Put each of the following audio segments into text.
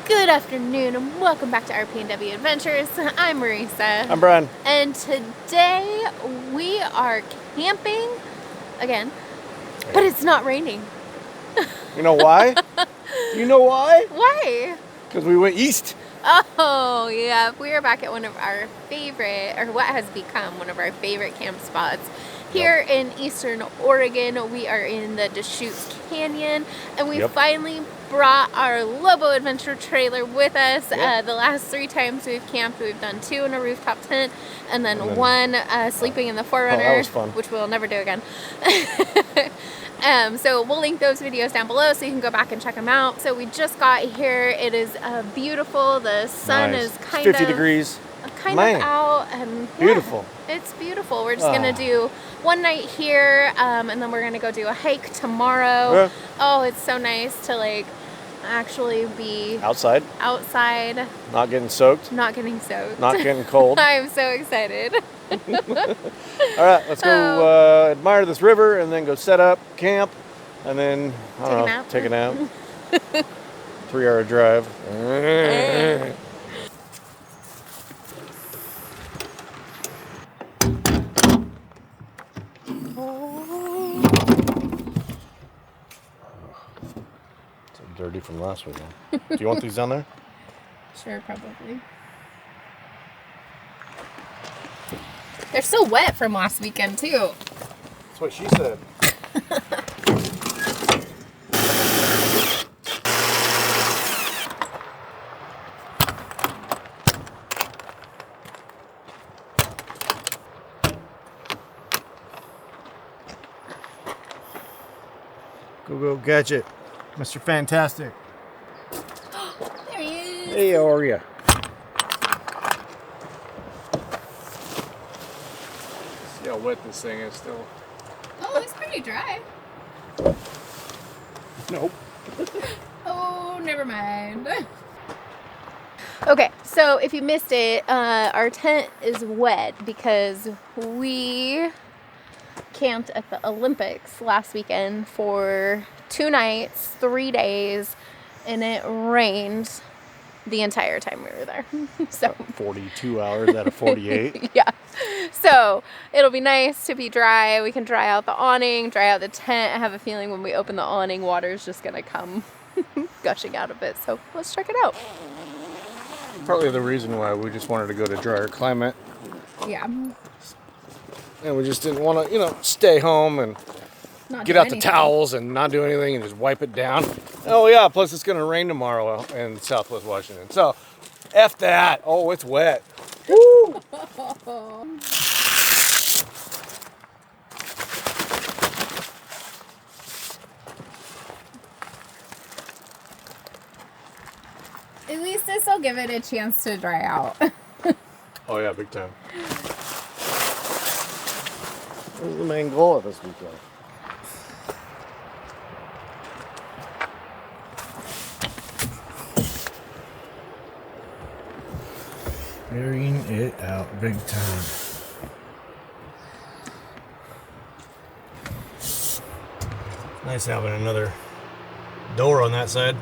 Good afternoon and welcome back to RP&W Adventures. I'm Marisa. I'm Brian. And today we are camping again, but it's not raining. You know why? Do you know why? Why? Because we went east. Oh, yeah. We are back at one of our favorite, or what has become one of our favorite camp spots. Here in Eastern Oregon, we are in the Deschutes Canyon, and we finally brought our Lobo Adventure trailer with us. The last 3 times we've camped, we've done 2 in a rooftop tent, and then 1 sleeping in the Forerunner, that was fun. which we'll never do again. So we'll link those videos down below so you can go back and check them out. So we just got here. It is beautiful. The sun is kind 50 of degrees. Kind of out, and beautiful. It's beautiful. We're just gonna do one night here, and then we're gonna go do a hike tomorrow. Oh, it's so nice to like actually be outside, not getting soaked, not getting cold. I'm so excited. All right, let's go admire this river and then go set up camp, and then take a nap. 3-hour drive. Dirty from last weekend. Do you want these down there? Sure, probably. They're still wet from last weekend too. That's what she said. Go gadget. Mr. Fantastic. There he is. Hey, how are you? See how wet this thing is still. Oh, it's pretty dry. Nope. Oh, never mind. Okay, so if you missed it, our tent is wet because we camped at the Olympics last weekend for 2 nights, 3 days, and it rained the entire time we were there. So 42 hours out of 48. Yeah. So it'll be nice to be dry. We can dry out the awning, dry out the tent. I have a feeling when we open the awning, water's just gonna come gushing out of it. So let's check it out. Partly the reason why we just wanted to go to drier climate. Yeah. And we just didn't want to, stay home and get out the towels and not do anything and just wipe it down. Oh yeah, plus it's going to rain tomorrow in Southwest Washington. So, F that. Oh, it's wet. Woo! At least this will give it a chance to dry out. Oh yeah, big time. What was the main goal of this weekend? Airing it out big time. Nice having another door on that side.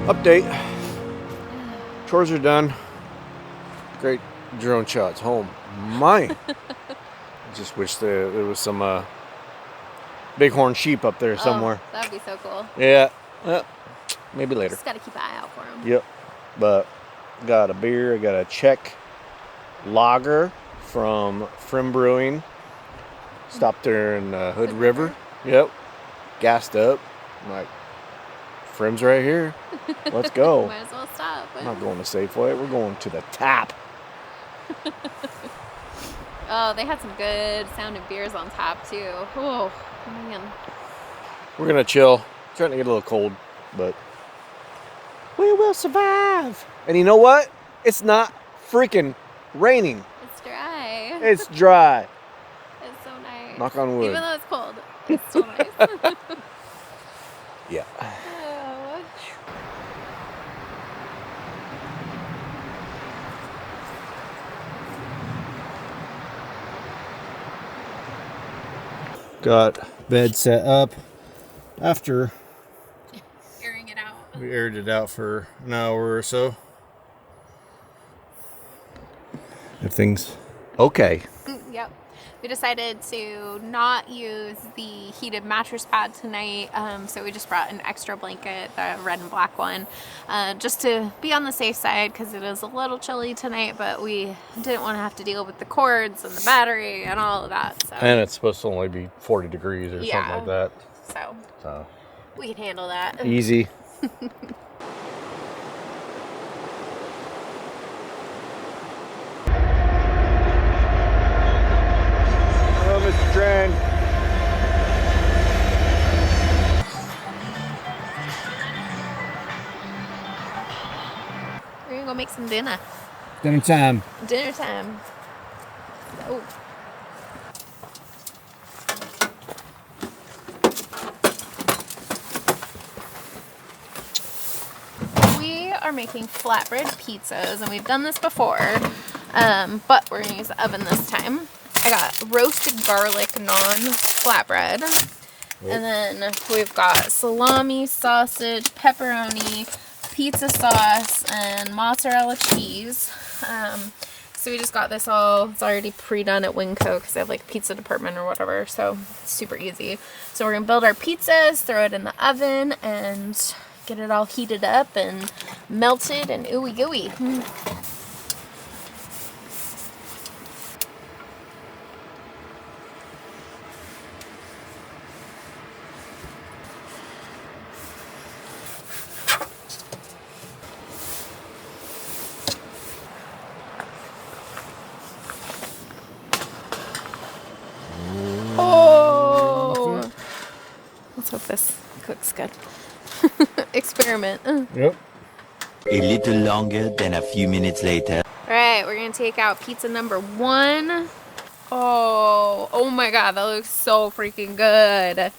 Update. Chores are done. Great drone shots. Home. Mine. Just wish there was some bighorn sheep up there somewhere. Oh, that'd be so cool. Yeah. Maybe later. Just gotta keep an eye out for them. Yep. But got a beer. I got a Czech lager from Frim Brewing. Stopped there in Hood River. Yep. Gassed up. I'm like, Frim's right here. Let's go. Might as well stop. I'm not going to Safeway. We're going to the tap. Oh, they had some good sounding beers on tap too. Oh, man. We're going to chill. Starting to get a little cold, but we will survive. And you know what? It's not freaking raining. It's dry. It's dry. It's so nice. Knock on wood. Even though it's cold, it's still nice. Yeah. Oh. Got bed set up after Airing it out. we aired it out for an hour or so. Everything's okay. Yep. We decided to not use the heated mattress pad tonight, so we just brought an extra blanket, the red and black one, just to be on the safe side because it is a little chilly tonight, but we didn't want to have to deal with the cords and the battery and all of that. So. And it's supposed to only be 40 degrees or something like that. So we can handle that. Easy. Hello, Mr. Tran. We're gonna go make some dinner. Dinner time. Dinner time. Oh. We are making flatbread pizzas, and we've done this before, but we're gonna use the oven this time. I got roasted garlic naan flatbread, and then we've got salami, sausage, pepperoni, pizza sauce, and mozzarella cheese. So we just got this all, it's already pre-done at Winco because they have like a pizza department or whatever, so it's super easy. So we're gonna build our pizzas, throw it in the oven, and get it all heated up and melted and ooey gooey. Oh! Let's hope this cooks good. Experiment. Yep. A little longer than a few minutes later. Alright, we're gonna take out pizza number 1. Oh my god, that looks so freaking good.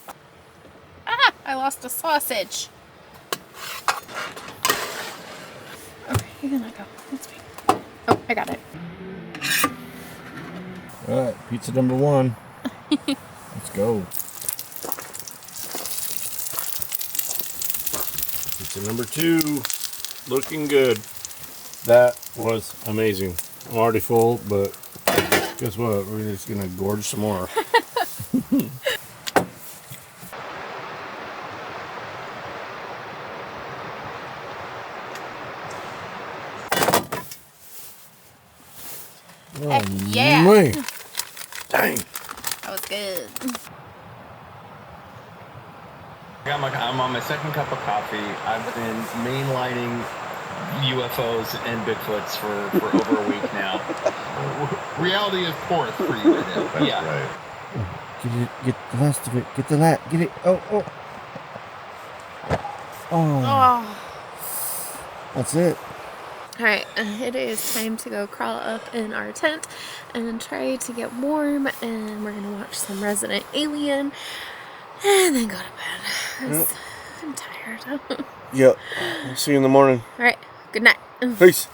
Ah, I lost a sausage. Okay, you can let go. That's fine. Oh, I got it. All right, pizza number 1. Let's go. Pizza number 2. Looking good. That was amazing. I'm already full, but guess what? We're just gonna gorge some more. Heck yeah. Man. Dang. That was good. I'm on my second cup of coffee. I've been mainlining UFOs and Bigfoots for over a week now. Reality is porous for you right now. That's yeah. Right. Get the last of it. Get the last. Get it. Oh. Oh. That's it. Alright, it is time to go crawl up in our tent and try to get warm, and we're gonna watch some Resident Alien and then go to bed. Yep. I'm tired. Yep. I'll see you in the morning. Alright, good night. Peace.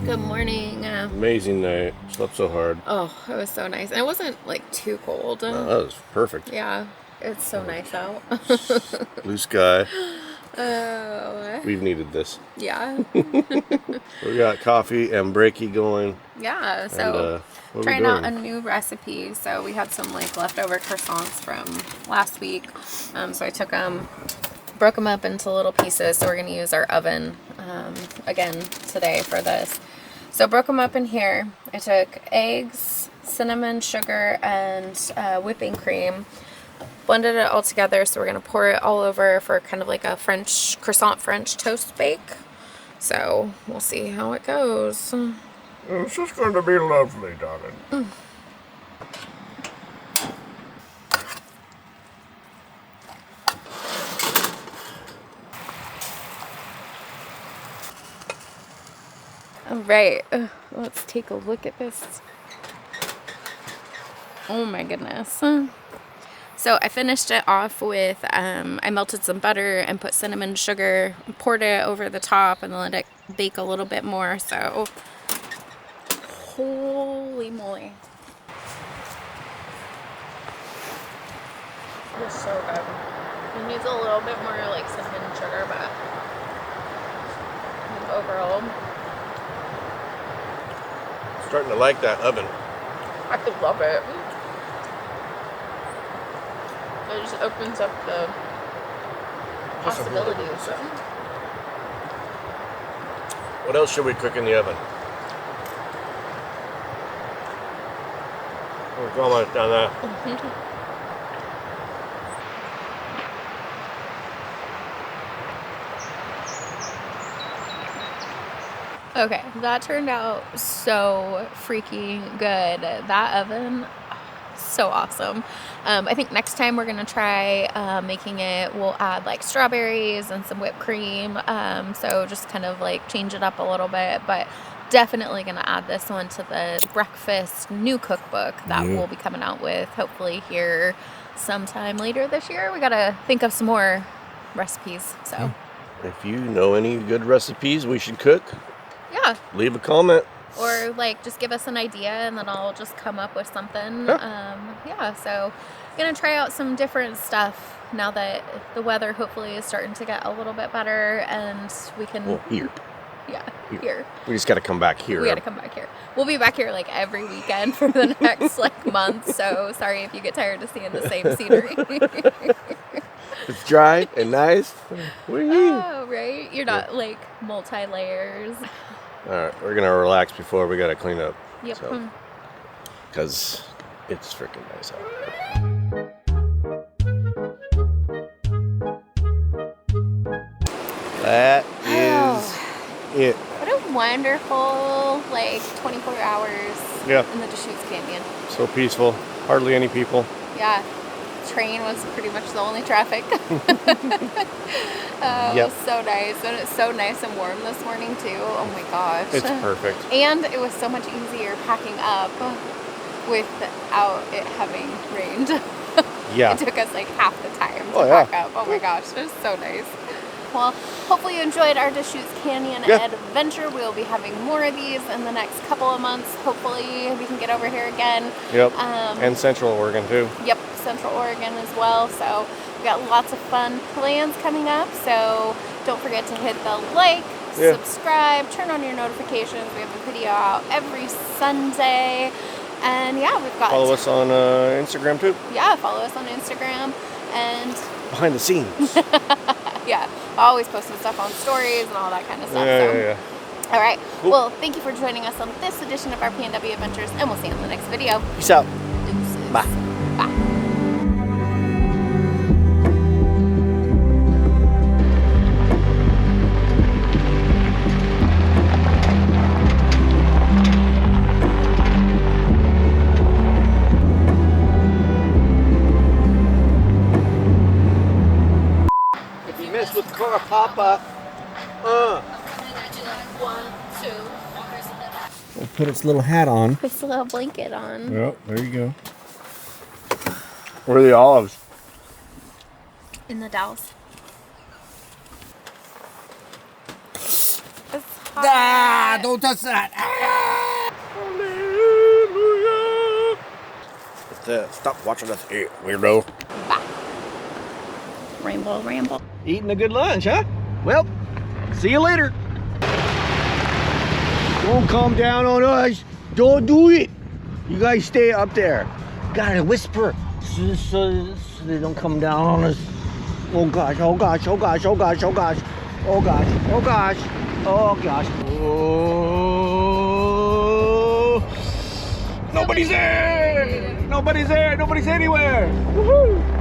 Good morning. Amazing night. Slept so hard. Oh, it was so nice. And it wasn't like too cold. That was perfect. Yeah, it's so nice out. Blue sky. Oh. We've needed this. Yeah. We got coffee and breaky going. Yeah, And, so what are we trying out a doing? new recipe. So we had some like leftover croissants from last week. So I took them, broke them up into little pieces. So we're going to use our oven again today for this. So broke them up in here. I took eggs, cinnamon, sugar, and whipping cream. Blended it all together. So we're going to pour it all over for kind of like a French croissant French toast bake. So we'll see how it goes. It's just going to be lovely, darling. All right, let's take a look at this. Oh my goodness. So I finished it off with, I melted some butter and put cinnamon sugar, poured it over the top and let it bake a little bit more. So, holy moly. It's so good. It needs a little bit more like cinnamon sugar, but overall, Starting to like that oven. I love it. It just opens up the possibilities. What else should we cook in the oven? We're going down there. Okay, that turned out so freaking good. That oven, so awesome. I think next time we're gonna try making it, we'll add like strawberries and some whipped cream. So just kind of like change it up a little bit, but definitely gonna add this one to the breakfast new cookbook that we'll be coming out with hopefully here sometime later this year. We gotta think of some more recipes, so. If you know any good recipes we should cook, Yeah. leave a comment. Or like just give us an idea and then I'll just come up with something. Yeah, so gonna try out some different stuff now that the weather hopefully is starting to get a little bit better and we can Well, here. here. We just got to come back here. We gotta come back here. We'll be back here like every weekend for the next like month, so sorry if you get tired of seeing the same scenery. It's dry and nice. Oh, right? You're not like multi-layers. All right, we're gonna relax before we gotta clean up. Yep. So, because it's freaking nice out there. That is it. What a wonderful like 24 hours Yeah. in the Deschutes Canyon. So peaceful. Hardly any people. Yeah. Train was pretty much the only traffic. It Yep. was so nice. And it's so nice and warm this morning too. Oh my gosh. It's perfect. And it was so much easier packing up without it having rained. Yeah. It took us like half the time to Oh, yeah. pack up. Oh my gosh, it was so nice. Well, hopefully you enjoyed our Deschutes Canyon adventure. We'll be having more of these in the next couple of months. Hopefully we can get over here again. Yep. And Central Oregon too. Yep, Central Oregon as well. So we got lots of fun plans coming up. So don't forget to hit the like, subscribe, turn on your notifications. We have a video out every Sunday. And yeah, we've got... Follow us on Instagram too. Yeah, follow us on Instagram. And... Behind the scenes. yeah, always posting stuff on stories and all that kind of stuff. Yeah. All right. Cool. Well, thank you for joining us on this edition of our PNW Adventures, and we'll see you in the next video. Peace out. Deuces. Bye. Bye. Mess with car, Papa. We'll put its little hat on. Put a little blanket on. Yep, there you go. Where are the olives? In the Dalles. It's Ah, don't touch that. Stop watching us eat, weirdo. Rainbow, rainbow. Eating a good lunch, huh? Well, see you later. Don't come down on us. Don't do it. You guys stay up there. Gotta whisper so they don't come down on us. Oh gosh, oh gosh, oh gosh, oh gosh, oh gosh, oh gosh, oh gosh, oh gosh. Oh. Nobody's there! Nobody's there! Nobody's anywhere! Woohoo!